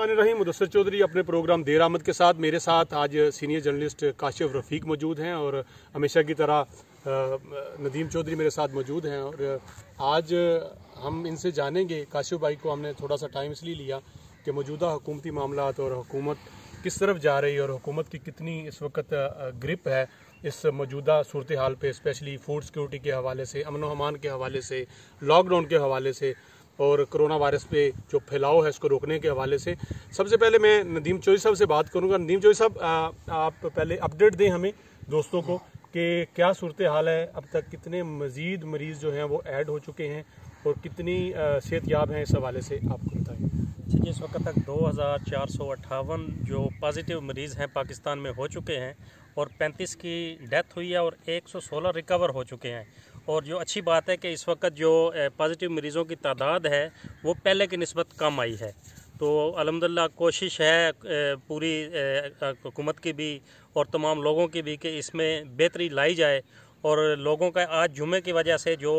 रहीम मुदस्सिर चौधरी अपने प्रोग्राम देर आमद के साथ मेरे साथ आज सीनियर जर्नलिस्ट काशिफ रफ़ीक मौजूद हैं और हमेशा की तरह नदीम चौधरी मेरे साथ मौजूद हैं। और आज हम इनसे जानेंगे, काशिफ भाई को हमने थोड़ा सा टाइम इसलिए लिया कि मौजूदा हुकूमती मामलात और हुकूमत किस तरफ जा रही है और हुकूमत की कितनी इस वक्त ग्रिप है इस मौजूदा सूरत हाल पे, स्पेशली फूड सिक्योरिटी के हवाले से, अमन व अमान के हवाले से, लॉकडाउन के हवाले से और कोरोना वायरस पे जो फैलाव है इसको रोकने के हवाले से। सबसे पहले मैं नदीम चौधरी साहब से बात करूंगा। नदीम चौधरी साहब, आप पहले अपडेट दें हमें दोस्तों को कि क्या सूरत हाल है, अब तक कितने मज़ीद मरीज़ जो हैं वो ऐड हो चुके हैं और कितनी सेहतयाब हैं, इस हवाले से आपको बताएं। इस वक्त तक 2458 जो पॉजिटिव मरीज़ हैं पाकिस्तान में हो चुके हैं और 35 की डेथ हुई है और 116 रिकवर हो चुके हैं। और जो अच्छी बात है कि इस वक्त जो पॉजिटिव मरीज़ों की तादाद है वो पहले की निस्बत कम आई है। तो अल्हम्दुलिल्लाह कोशिश है पूरी हुकूमत की भी और तमाम लोगों की भी कि इसमें बेहतरी लाई जाए। और लोगों का आज जुमे की वजह से जो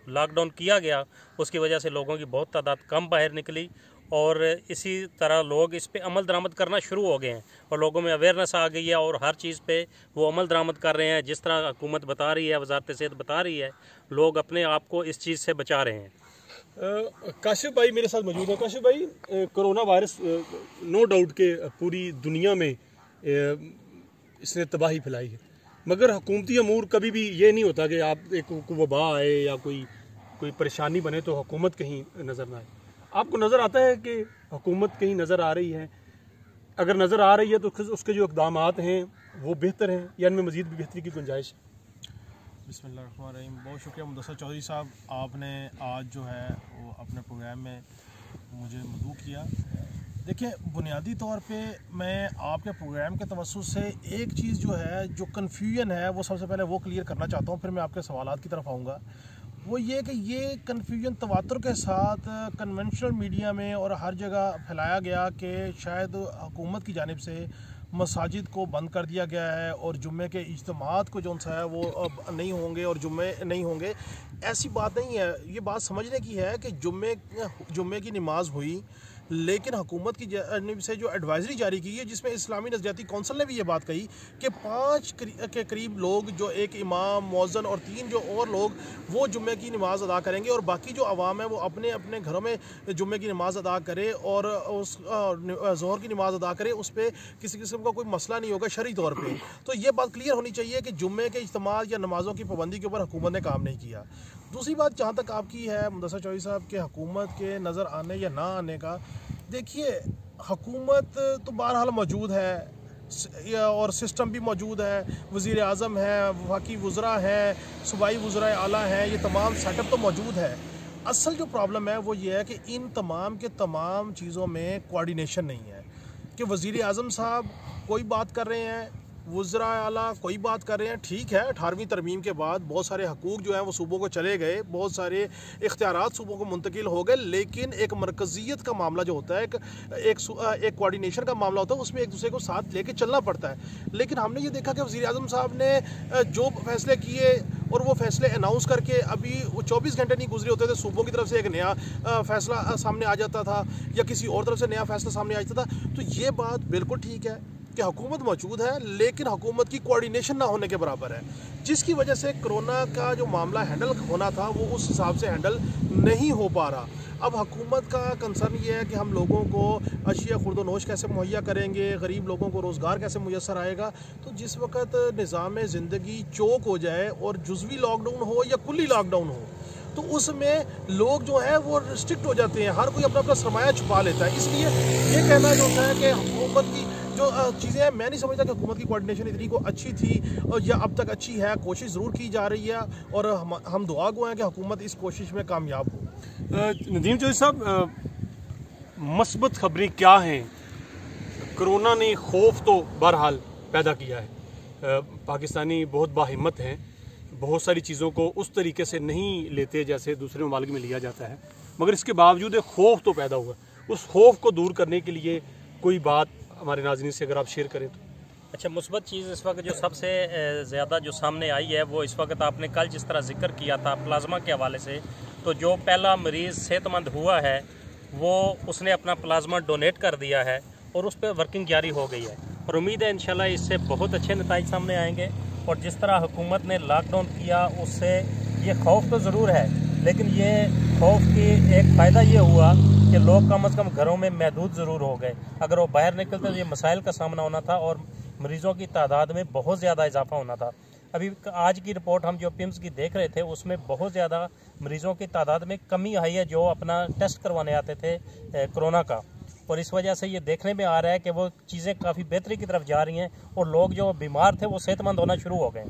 लॉकडाउन किया गया उसकी वजह से लोगों की बहुत तादाद कम बाहर निकली और इसी तरह लोग इस पे अमल दरामद करना शुरू हो गए हैं और लोगों में अवेयरनेस आ गई है और हर चीज़ पे वो अमल दरामद कर रहे हैं। जिस तरह हुकूमत बता रही है, वजारत सेहत बता रही है, लोग अपने आप को इस चीज़ से बचा रहे हैं। काशिफ भाई मेरे साथ मौजूद है। काशिफ भाई, कोरोना वायरस नो डाउट के पूरी दुनिया में इसने तबाही फैलाई है, मगर हुकूमती अमूर कभी भी ये नहीं होता कि आप एक वबा आए या कोई परेशानी बने तो हुकूमत कहीं नज़र ना आए। आपको नज़र आता है कि हुकूमत कहीं नज़र आ रही है? अगर नज़र आ रही है तो उसके जो इक़दामात हैं वो बेहतर हैं या इनमें मज़ीद भी बेहतरी की गुंजाइश है? बिस्मिल्लाहिर्रहमानिर्रहीम। बहुत शुक्रिया मुदस्सिर चौधरी साहब, आपने आज जो है वो अपने प्रोग्राम में मुझे मदऊ किया। देखिए, बुनियादी तौर पे मैं आपके प्रोग्राम के तवज्जुह से एक चीज़ जो है, जो कन्फ्यूजन है, वो सबसे पहले वो क्लियर करना चाहता हूँ, फिर मैं आपके सवालात की तरफ आऊँगा। वो ये कि ये कन्फ्यूजन तवातुर के साथ कन्वेंशनल मीडिया में और हर जगह फैलाया गया कि शायद हुकूमत की जानिब से मसाजिद को बंद कर दिया गया है और जुम्मे के इज्तिमात को जो है वो अब नहीं होंगे और जुम्मे नहीं होंगे। ऐसी बात नहीं है। ये बात समझने की है कि जुम्मे की नमाज हुई, लेकिन हुकूमत की जानिब से जो एडवाइजरी जारी की है, जिसमें इस्लामी नज़रियाती कौंसल ने भी ये बात कही कि 5 के करीब लोग, जो एक इमाम, मौज़न और 3 जो और लोग, वो जुम्मे की नमाज़ अदा करेंगे और बाकी जो अवाम है वो अपने अपने घरों में जुम्मे की नमाज़ अदा करे और उस ज़ोहर की नमाज़ अदा करे। उस पर किसी किस्म का कोई मसला नहीं होगा शरई तौर पर। तो ये बात क्लियर होनी चाहिए कि जुम्मे के इज्तिमा या नमाज़ों की पाबंदी के ऊपर हुकूमत ने काम नहीं किया। दूसरी बात जहाँ तक आपकी है मुदस्सिर चौधरी साहब के हुकूमत के नज़र आने या ना आने का, देखिए, हुकूमत तो बहरहाल मौजूद है और सिस्टम भी मौजूद है, वज़ीर आज़म है, वफाकी वज़रा है, सूबाई वज़रा आला है, ये तमाम सेटअप तो मौजूद है। असल जो प्रॉब्लम है वो ये है कि इन तमाम के तमाम चीज़ों में कोऑर्डिनेशन नहीं है कि वज़ीर आज़म साहब कोई बात कर रहे हैं, वज़रा आला कोई बात कर रहे हैं। ठीक है, 18वीं तरमीम के बाद बहुत सारे हकूक़ जो हैं वो सूबों को चले गए, बहुत सारे इख्तियारात सूबों को मुंतकिल हो गए, लेकिन एक मरकज़ियत का मामला जो होता है, एक कोऑर्डिनेशन का मामला होता है, उसमें एक दूसरे को साथ लेके चलना पड़ता है। लेकिन हमने ये देखा कि वज़ीर आज़म साहब ने जो फैसले किए और वो फैसले अनाउंस करके अभी 24 घंटे नहीं गुजरे होते थे, सूबों की तरफ से एक नया फैसला सामने आ जाता था या किसी और तरफ से नया फैसला सामने आ जाता था। तो ये बात बिल्कुल ठीक है कि हुकूमत मौजूद है, लेकिन हुकूमत की कोऑर्डिनेशन ना होने के बराबर है, जिसकी वजह से कोरोना का जो मामला हैंडल होना था वो उस हिसाब से हैंडल नहीं हो पा रहा। अब हुकूमत का कंसर्न ये है कि हम लोगों को अशिया खुर्दोनोश कैसे मुहैया करेंगे, गरीब लोगों को रोज़गार कैसे मुयसर आएगा। तो जिस वक्त निज़ाम ज़िंदगी चौक हो जाए और जुज़वी लॉकडाउन हो या कुल्ली लॉकडाउन हो, तो उसमें लोग जो है वो रिस्ट्रिक्ट हो जाते हैं, हर कोई अपना अपना सरमाया छुपा लेता है। इसलिए ये कहना जो है कि हुकूमत की जो चीज़ें हैं, मैं नहीं समझता कि हुकूमत की कोऑर्डिनेशन इतनी को अच्छी थी और या अब तक अच्छी है। कोशिश ज़रूर की जा रही है और हम दुआ गो हैं कि हुकूमत इस कोशिश में कामयाब हो। नदीम चौधरी साहब, मस्बत खबरें क्या हैं? कोरोना ने खौफ तो बहरहाल पैदा किया है, पाकिस्तानी बहुत बाहिम्मत हैं, बहुत सारी चीज़ों को उस तरीके से नहीं लेते जैसे दूसरे ममालिक में लिया जाता है, मगर इसके बावजूद एक खौफ तो पैदा हुआ। उस खौफ को दूर करने के लिए कोई बात हमारे नाज़रीन से अगर आप शेयर करें तो। अच्छा, मुस्बत चीज़ इस वक्त जो सबसे ज़्यादा जो सामने आई है वो इस वक्त आपने कल जिस तरह जिक्र किया था प्लाज्मा के हवाले से, तो जो पहला मरीज़ सेहतमंद हुआ है वो उसने अपना प्लाज्मा डोनेट कर दिया है और उस पर वर्किंग जारी हो गई है और उम्मीद है इंशाल्लाह इससे बहुत अच्छे नतीजे सामने आएंगे। और जिस तरह हुकूमत ने लॉकडाउन किया उससे ये खौफ तो ज़रूर है, लेकिन ये खौफ की एक फ़ायदा ये हुआ कि लोग कम अज़ कम घरों में महदूद ज़रूर हो गए। अगर वो बाहर निकलते तो ये मसाइल का सामना होना था और मरीज़ों की तादाद में बहुत ज़्यादा इजाफा होना था। अभी आज की रिपोर्ट हम जो पिम्स की देख रहे थे उसमें बहुत ज़्यादा मरीज़ों की तादाद में कमी आई है जो अपना टेस्ट करवाने आते थे कोरोना का, और इस वजह से ये देखने में आ रहा है कि वो चीज़ें काफ़ी बेहतरी की तरफ जा रही हैं और लोग जो बीमार थे वो सेहतमंद होना शुरू हो गए।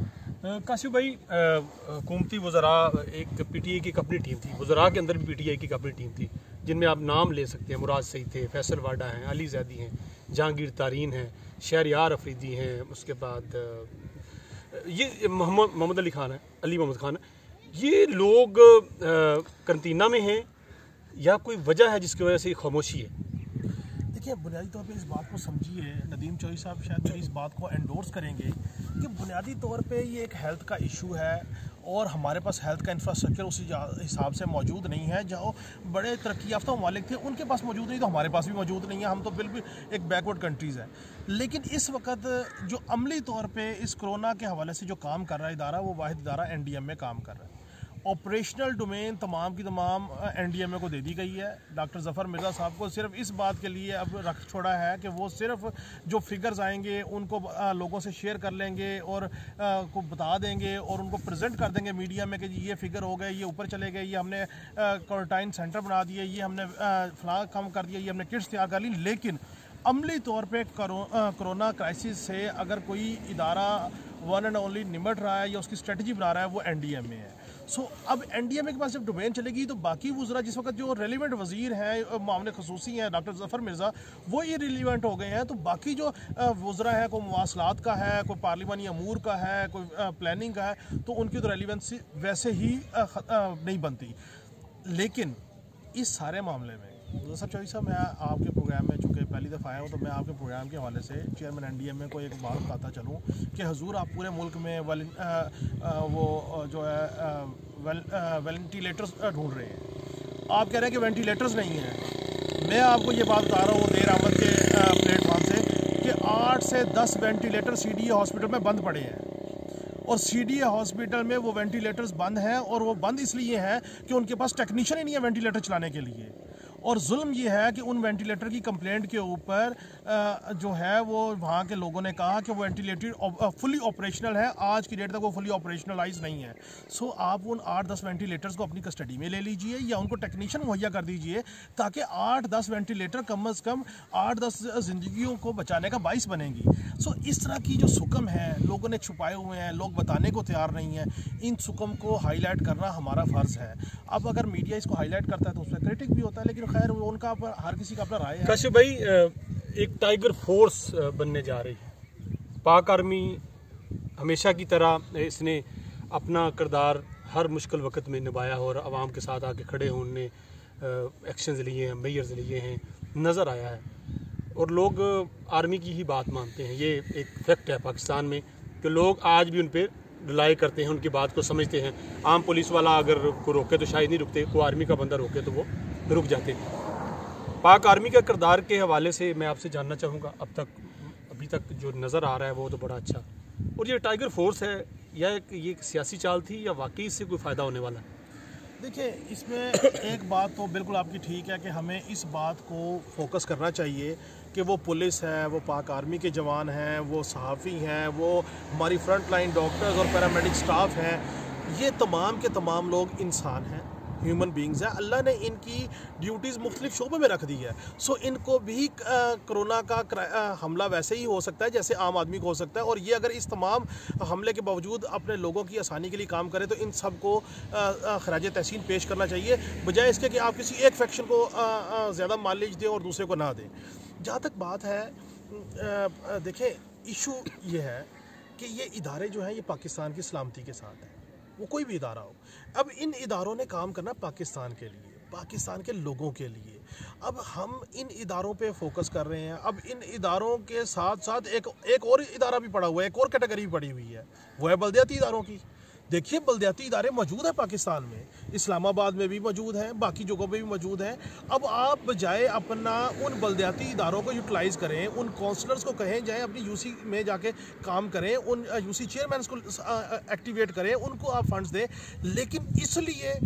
काशिफ भाई, हुकूमती वज़रा एक PTI की अपनी टीम थी, वज़रा के अंदर भी PTI की अपनी टीम थी जिनमें आप नाम ले सकते हैं। मुराद सईद थे, फैसल वाडा हैं, अली जैदी हैं, जहांगीर तारीन हैं, शहरयार अफरीदी हैं, उसके बाद ये मोहम्मद अली खान है, अली मोहम्मद खान है। ये लोग कंटीना में हैं या कोई वजह है जिसकी वजह से खामोशी है? देखिए, बुनियादी तौर पे इस बात को समझिए, नदीम चौधरी साहब शायद मेरी इस बात को एंडोर्स करेंगे कि बुनियादी तौर पे ये एक हेल्थ का इशू है और हमारे पास हेल्थ का इंफ्रास्ट्रक्चर उसी हिसाब से मौजूद नहीं है। जो बड़े तरक्की याफ्ता ममालिक थे उनके पास मौजूद नहीं तो हमारे पास भी मौजूद नहीं है। हम तो बिल्कुल एक बैकवर्ड कंट्रीज़ है। लेकिन इस वक्त जो अमली तौर पे इस कोरोना के हवाले से जो काम कर रहा है इदारा, वो वाहिद इदारा NDMA में काम कर रहा है। ऑपरेशनल डोमेन तमाम की तमाम NDMA को दे दी गई है। डॉक्टर ज़फ़र मिर्ज़ा साहब को सिर्फ इस बात के लिए अब रख छोड़ा है कि वो सिर्फ जो फिगर्स आएंगे उनको लोगों से शेयर कर लेंगे और को बता देंगे और उनको प्रेजेंट कर देंगे मीडिया में कि ये फिगर हो गए, ये ऊपर चले गए, ये हमने क्वारंटाइन सेंटर बना दिए, ये हमने फलां काम कर दिया, ये हमने किट्स तैयार कर ली। लेकिन अमली तौर पे कोरोना क्राइसिस से अगर कोई इदारा वन एंड ओनली निमट रहा है या उसकी स्ट्रेटजी बना रहा है वो NDMA है। सो अब NDMA के पास जब डोमेन चलेगी तो बाकी वज़रा जिस वक्त जो रेलिवेंट वज़ीर हैं, मामले खसूसी हैं, डॉक्टर ज़फ़र मिर्ज़ा, वो ये रिलीवेंट हो गए हैं। तो बाकी जो वज़रा हैं, कोई मवासलात का है, कोई पार्लिमानी अमूर का है, कोई प्लानिंग का है, तो उनकी तो रेलिवेंसी वैसे ही नहीं बनती। लेकिन इस सारे मामले में सब चौधरी साहब, मैं आपके प्रोग्राम में चूँकि पहली दफ़ा आया हूँ तो मैं आपके प्रोग्राम के हवाले से चेयरमैन NDMA को एक बात बताता चलूँ कि हुजूर आप पूरे मुल्क में वो जो है वेंटिलेटर्स ढूंढ रहे हैं। आप कह रहे हैं कि वेंटिलेटर्स नहीं हैं। मैं आपको ये बात बता रहा हूँ देर आमद के प्लेटफॉर्म से कि 8 से 10 वेंटिलेटर CDA हॉस्पिटल में बंद पड़े हैं और CDA हॉस्पिटल में वो वेंटिलेटर्स बंद हैं और वो बंद इसलिए हैं कि उनके पास टेक्नीशियन ही नहीं है वेंटिलेटर चलाने के लिए। और जुल्म ये है कि उन वेंटिलेटर की कंप्लेंट के ऊपर जो है वो वहाँ के लोगों ने कहा कि वो वेंटिलेटर फुली ऑपरेशनल है। आज की डेट तक वो फुली ऑपरेशनलाइज नहीं है। सो आप उन 8-10 वेंटिलेटर्स को अपनी कस्टडी में ले लीजिए या उनको टेक्नीशियन मुहैया कर दीजिए ताकि 8-10 वेंटिलेटर कम अज़ कम 8-10 ज़िंदगियों को बचाने का बाइस बनेगी। सो इस तरह की जो सुकम है लोगों ने छुपाए हुए हैं, लोग बताने को तैयार नहीं हैं, इन सुकम को हाईलाइट करना हमारा फ़र्ज़ है। अब अगर मीडिया इसको हाईलाइट करता है तो उसमें क्रिटिक भी होता है, लेकिन खैर वो उनका हर किसी का अपना राय है। काशिफ भाई, एक टाइगर फोर्स बनने जा रही है। पाक आर्मी हमेशा की तरह इसने अपना किरदार हर मुश्किल वक्त में निभाया और आवाम के साथ आके खड़े होने एक्शंस लिए हैं, मेजर्स लिए हैं, नज़र आया है और लोग आर्मी की ही बात मानते हैं। ये एक फैक्ट है पाकिस्तान में कि लोग आज भी उन पर रिलाई करते हैं, उनकी बात को समझते हैं। आम पुलिस वाला अगर को रोके तो शायद नहीं रुकते, कोई आर्मी का बंदा रोके तो वो रुक जाते। पाक आर्मी का किरदार के हवाले से मैं आपसे जानना चाहूँगा, अभी तक जो नज़र आ रहा है वो तो बड़ा अच्छा, और ये टाइगर फोर्स है या ये एक सियासी चाल थी या वाकई इससे कोई फ़ायदा होने वाला है? देखिए, इसमें एक बात तो बिल्कुल आपकी ठीक है कि हमें इस बात को फोकस करना चाहिए कि वो पुलिस है, वो पाक आर्मी के जवान हैं, वो सहाफ़ी हैं, वो हमारी फ्रंट लाइन डॉक्टर्स और पैरामेडिक स्टाफ हैं, ये तमाम के तमाम लोग इंसान हैं, ह्यूमन बींग्स हैं। अल्लाह ने इनकी ड्यूटीज़ मुख्तलिफ शोबे में रख दी है। सो इनको भी कोरोना का हमला वैसे ही हो सकता है जैसे आम आदमी को हो सकता है, और ये अगर इस तमाम हमले के बावजूद अपने लोगों की आसानी के लिए काम करें तो इन सब को खराज तहसीन पेश करना चाहिए, बजाय इसके कि आप किसी एक फैक्शन को ज़्यादा माइलेज दें और दूसरे को ना दें। जहाँ तक बात है, देखें, इशू ये है कि ये इदारे जो हैं ये पाकिस्तान की सलामती के साथ हैं, वो कोई भी इदारा हो। अब इन इदारों ने काम करना पाकिस्तान के लिए, पाकिस्तान के लोगों के लिए। अब हम इन इदारों पे फोकस कर रहे हैं। अब इन इदारों के साथ साथ एक और इदारा भी पड़ा हुआ है, एक और कैटेगरी भी पड़ी हुई है, वो है बल्दियाती इदारों की। देखिए बल्दियाती इदारे मौजूद हैं पाकिस्तान में, इस्लामाबाद में भी मौजूद हैं, बाकी जगहों पे भी मौजूद हैं। अब आप बजाय अपना उन बल्दियाती इदारों को यूटिलाइज़ करें, उन काउंसलर्स को कहें जाएँ अपनी यूसी में जाके काम करें, उन यूसी चेयरमैन को एक्टिवेट करें, उनको आप फंड्स दें। लेकिन इसलिए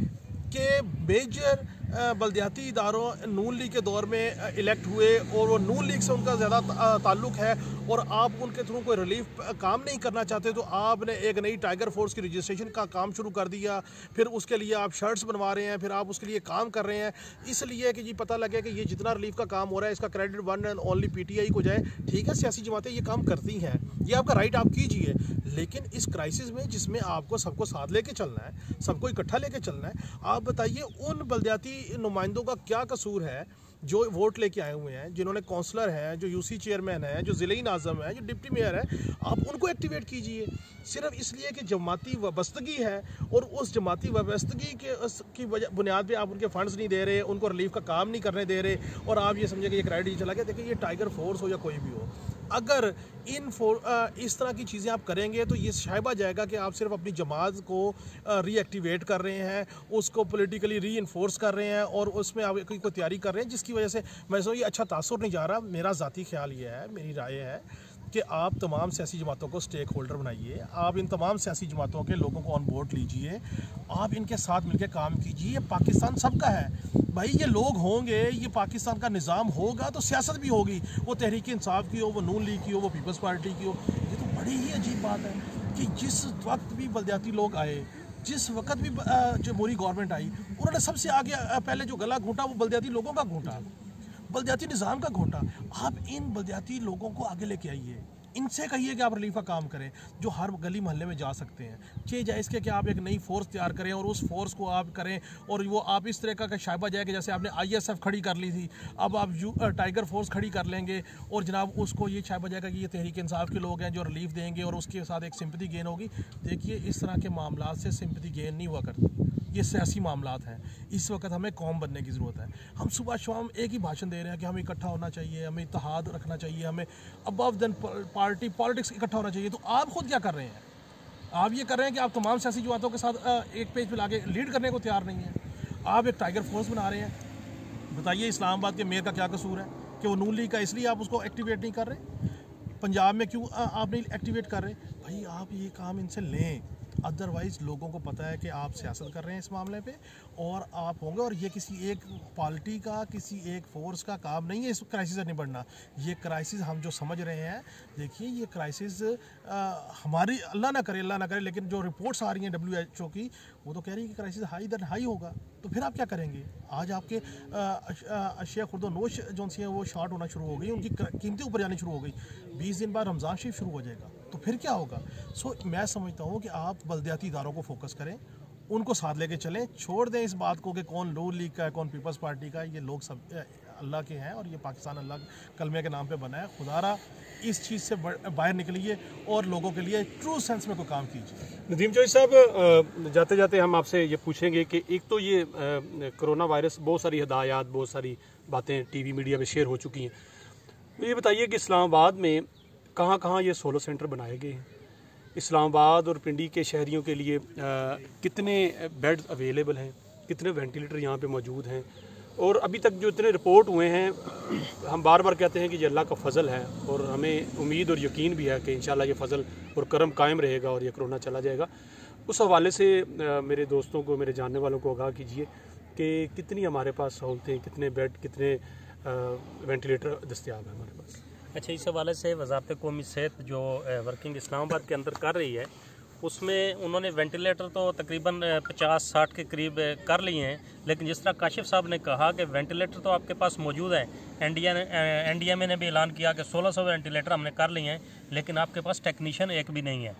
कि मेजर बल्दियाती इदारों नून लीग के दौर में इलेक्ट हुए और वो नून लीग से उनका ज़्यादा ताल्लुक़ है और आप उनके थ्रू कोई रिलीफ काम नहीं करना चाहते, तो आपने एक नई टाइगर फोर्स की रजिस्ट्रेशन का काम शुरू कर दिया। फिर उसके लिए आप शर्ट्स बनवा रहे हैं, फिर आप उसके लिए काम कर रहे हैं, इसलिए कि ये पता लगे कि ये जितना रिलीफ का काम हो रहा है इसका credit one and only PTI को जाए। ठीक है, सियासी जमातें ये काम करती हैं, ये आपका राइट, आप कीजिए। लेकिन इस क्राइसिस में जिसमें आपको सबको साथ लेके चलना है, सबको इकट्ठा लेके चलना है, आप बताइए उन बल्दियाती नुमाइंदों का क्या कसूर है जो वोट लेके आए हुए हैं, जिन्होंने काउंसलर हैं, जो यूसी चेयरमैन है, जो ज़िले नाज़म है, जो डिप्टी मेयर है, आप उनको एक्टिवेट कीजिए। सिर्फ इसलिए कि जमाती वाबस्तगी है और उस जमाती वाबस्तगी की बुनियाद पे आप उनके फंड्स नहीं दे रहे, उनको रिलीफ का काम नहीं करने दे रहे और आप ये समझे कि ये क्रेडिट चला गया। देखिए, ये टाइगर फोर्स हो या कोई भी हो, अगर इस तरह की चीज़ें आप करेंगे तो ये शायबा जाएगा कि आप सिर्फ अपनी जमात को रीएक्टिवेट कर रहे हैं, उसको पॉलिटिकली रीइंफोर्स कर रहे हैं और उसमें आप कोई तैयारी कर रहे हैं जिसकी वजह से मैं समझता हूँ ये अच्छा तासुर नहीं जा रहा। मेरा ज़ाती ख्याल ये है, मेरी राय है कि आप तमाम सियासी जमातों को स्टेक होल्डर बनाइए, आप इन तमाम सियासी जमातों के लोगों को ऑन बोर्ड लीजिए, आप इनके साथ मिलकर काम कीजिए। ये पाकिस्तान सबका है भाई, ये लोग होंगे, ये पाकिस्तान का निज़ाम होगा तो सियासत भी होगी, वो तहरीक इंसाफ की हो, वो नून लीग की हो, वो पीपल्स पार्टी की हो। ये तो बड़ी ही अजीब बात है कि जिस वक्त भी बल्दियाती लोग आए, जिस वक्त भी जमहूरी गवर्नमेंट आई, उन्होंने सबसे आगे पहले जो गला घूंटा वो बल्दियाती लोगों का घूंटा, बल्दियाती निज़ाम का घोटा। आप इन बल्दियाती लोगों को आगे लेके आइए, इनसे कहिए कि आप रिलीफ का काम करें, जो हर गली मोहल्ले में जा सकते हैं। चाहिए जाए इसके कि आप एक नई फोर्स तैयार करें और उस फोर्स को आप करें और वो आप इस तरह का शायबा जाए कि जैसे आपने ISF खड़ी कर ली थी, अब आप टाइगर फोर्स खड़ी कर लेंगे और जनाब उसको ये शायबा जाएगा कि ये तहरीक इंसाफ के लोग हैं जो रिलीफ देंगे और उसके साथ एक सिंपैथी गेन होगी। देखिए, इस तरह के मामला से सिंपैथी गेन नहीं हुआ करती, ये सियासी मामलात हैं। इस वक्त हमें कौम बनने की ज़रूरत है। हम सुबह शाम एक ही भाषण दे रहे हैं कि हमें इकट्ठा होना चाहिए, हमें इत्तेहाद रखना चाहिए, हमें अबव देन पार्टी पॉलिटिक्स इकट्ठा होना चाहिए। तो आप खुद क्या कर रहे हैं? आप ये कर रहे हैं कि आप तमाम सियासी जमातों के साथ एक पेज पे लाके लीड करने को तैयार नहीं है। आप एक टाइगर फोर्स बना रहे हैं। बताइए, इस्लामाबाद के मेयर का क्या कसूर है कि वो नून लीग का, इसलिए आप उसको एक्टिवेट नहीं कर रहे? पंजाब में क्यों आप नहीं एक्टिवेट कर रहे? भाई, आप ये काम इनसे लें, अदरवाइज़ लोगों को पता है कि आप सियासत कर रहे हैं इस मामले पे और आप होंगे। और ये किसी एक पार्टी का, किसी एक फोर्स का काम नहीं है इस क्राइसिस से निपटना। ये क्राइसिस हम जो समझ रहे हैं, देखिए ये क्राइसिस हमारी अल्लाह ना करे, लेकिन जो रिपोर्ट्स आ रही हैं WHO की, वो तो कह रही है कि क्राइसिस हाई दर हाई होगा। तो फिर आप क्या करेंगे? आज आपके अशिया खुर्दोनोश जो सी हैं वो शॉर्ट होना शुरू हो गई, उनकी कीमतें ऊपर जानी शुरू हो गई। 20 दिन बाद रमज़ान शरीफ शुरू हो जाएगा, तो फिर क्या होगा? मैं समझता हूँ कि आप बल्दियाती इदारों को फोकस करें, उनको साथ लेके चलें, छोड़ दें इस बात को कि कौन नून लीग का है, कौन पीपल्स पार्टी का है। ये लोग सब अल्लाह के हैं और ये पाकिस्तान अल्लाह कलमे के नाम पे बना है। खुदारा इस चीज़ से बाहर निकलिए और लोगों के लिए ट्रू सेंस में कोई काम कीजिए। नदीम चौधरी साहब, जाते जाते हम आपसे ये पूछेंगे कि एक तो ये कोरोना वायरस, बहुत सारी हिदायत, बहुत सारी बातें टीवी मीडिया में शेयर हो चुकी हैं। ये बताइए कि इस्लामाबाद में कहाँ कहाँ ये सोलर सेंटर बनाए गए हैं? इस्लामाबाद और पिंडी के शहरियों के लिए कितने बेड अवेलेबल हैं, कितने वेंटिलेटर यहाँ पे मौजूद हैं? और अभी तक जो इतने रिपोर्ट हुए हैं, हम बार बार कहते हैं कि ये अल्लाह का फ़ज़ल है और हमें उम्मीद और यकीन भी है कि इंशाल्लाह ये फ़ज़ल और करम कायम रहेगा और ये कोरोना चला जाएगा। उस हवाले से मेरे दोस्तों को, मेरे जानने वालों को आगाह कीजिए कि कितनी हमारे पास सहूलतें, कितने बेड, कितने वेंटिलेटर दस्तियाब हैं हमारे पास। अच्छा, इस हवाले से वज़ारत कौमी सेहत जो वर्किंग इस्लामाबाद के अंदर कर रही है, उसमें उन्होंने वेंटिलेटर तो तकरीबन 50-60 के करीब कर लिए हैं, लेकिन जिस तरह काशिफ साहब ने कहा कि वेंटिलेटर तो आपके पास मौजूद है। NDMA ने भी ऐलान किया कि 1600 वेंटिलेटर हमने कर लिए हैं, लेकिन आपके पास टेक्नीशियन एक भी नहीं है।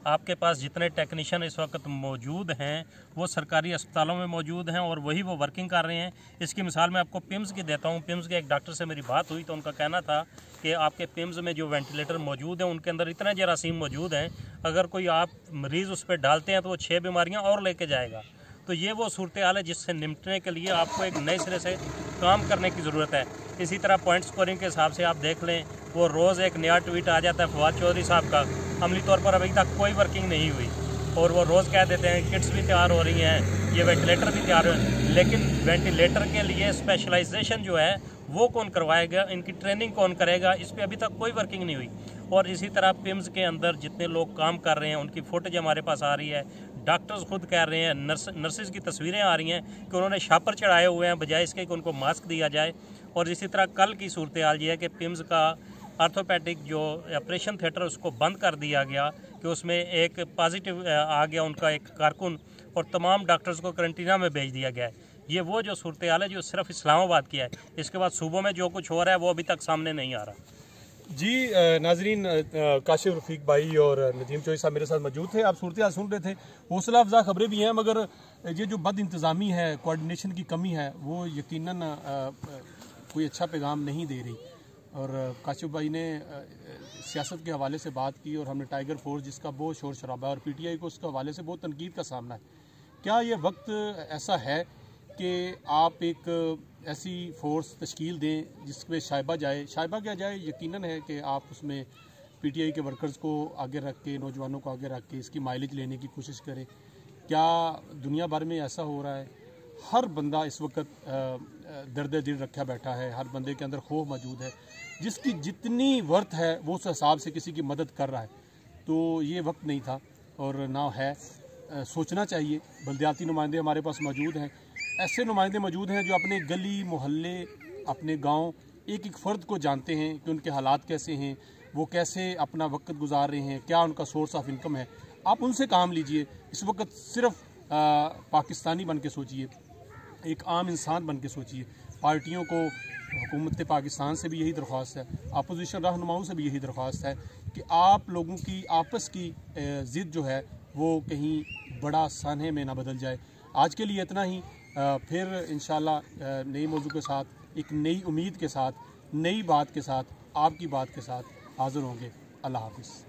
आपके पास जितने टेक्नीशियन इस वक्त मौजूद हैं वो सरकारी अस्पतालों में मौजूद हैं और वही वो वर्किंग कर रहे हैं। इसकी मिसाल मैं आपको पिम्स की देता हूँ। पिम्स के एक डॉक्टर से मेरी बात हुई तो उनका कहना था कि आपके पिम्स में जो वेंटिलेटर मौजूद हैं उनके अंदर इतने जरासीम मौजूद हैं, अगर कोई आप मरीज़ उस पर डालते हैं तो वो 6 बीमारियाँ और लेके जाएगा। तो ये वो सूरत हाल है जिससे निपटने के लिए आपको एक नए सिरे से काम करने की ज़रूरत है। इसी तरह पॉइंट स्कोरिंग के हिसाब से आप देख लें, वो रोज़ एक नया ट्वीट आ जाता है फवाद चौधरी साहब का, अमली तौर पर अभी तक कोई वर्किंग नहीं हुई। और वो रोज़ कह देते हैं किट्स भी तैयार हो रही हैं, ये वेंटिलेटर भी तैयार हो रहे हैं, लेकिन वेंटिलेटर के लिए स्पेशलाइजेशन जो है वो कौन करवाएगा, इनकी ट्रेनिंग कौन करेगा, इस पर अभी तक कोई वर्किंग नहीं हुई। और इसी तरह पिम्स के अंदर जितने लोग काम कर रहे हैं उनकी फुटेज हमारे पास आ रही है, डॉक्टर्स खुद कह रहे हैं, नर्सेज की तस्वीरें आ रही हैं कि उन्होंने शापर चढ़ाए हुए हैं बजाय इसके कि उनको मास्क दिया जाए। और इसी तरह कल की सूरत हाल ये है कि पिम्स का आर्थोपैडिक जो ऑपरेशन थिएटर उसको बंद कर दिया गया कि उसमें एक पॉजिटिव आ गया उनका एक कारकुन, और तमाम डॉक्टर्स को करंटीना में भेज दिया गया है। ये वो जो सूरत हाल है जो सिर्फ इस्लामाबाद की है, इसके बाद सूबों में जो कुछ हो रहा है वो अभी तक सामने नहीं आ रहा। जी नाजरीन, काशिफ रफ़ीक भाई और नदीम चौधरी साहब मेरे साथ मौजूद थे। आप सूरत हाल सुन रहे थे, हौसला अफजा खबरें भी हैं, मगर ये जो बद इंतज़ामी है, कोऑर्डिनेशन की कमी है, वो यकीनन कोई अच्छा पैगाम नहीं दे रही। और काशिफ भाई ने सियासत के हवाले से बात की और हमने टाइगर फोर्स जिसका बहुत शोर शराबा है और PTI को उसके हवाले से बहुत तनकीद का सामना है। क्या ये वक्त ऐसा है कि आप एक ऐसी फोर्स तश्कील दें जिसमें शाइबा जाए, शाइबा क्या जाए, यकीनन है कि आप उसमें PTI के वर्कर्स को आगे रख के, नौजवानों को आगे रख के इसकी माइलेज लेने की कोशिश करें। क्या दुनिया भर में ऐसा हो रहा है? हर बंदा इस वक्त दर्द दिल रखा बैठा है, हर बंदे के अंदर खौफ मौजूद है, जिसकी जितनी वर्थ है वो उस हिसाब से किसी की मदद कर रहा है। तो ये वक्त नहीं था और ना है। सोचना चाहिए। बल्दियाती नुमाइंदे हमारे पास मौजूद हैं, ऐसे नुमाइंदे मौजूद हैं जो अपने गली मोहल्ले, अपने गांव, एक एक फ़र्द को जानते हैं कि उनके हालात कैसे हैं, वो कैसे अपना वक्त गुजार रहे हैं, क्या उनका सोर्स ऑफ इनकम है। आप उनसे काम लीजिए। इस वक्त सिर्फ पाकिस्तानी बन के सोचिए, एक आम इंसान बन के सोचिए। पार्टियों को, हुकूमत पाकिस्तान से भी यही दरख्वास्त है, अपोजिशन रहनुमाओं से भी यही दरख्वास्त है कि आप लोगों की आपस की ज़िद जो है वो कहीं बड़ा सान्हे में ना बदल जाए। आज के लिए इतना ही। फिर इंशाल्लाह नई मौजू के साथ, एक नई उम्मीद के साथ, नई बात के साथ, आपकी बात के साथ हाज़िर होंगे। अल्लाह हाफ़िज़।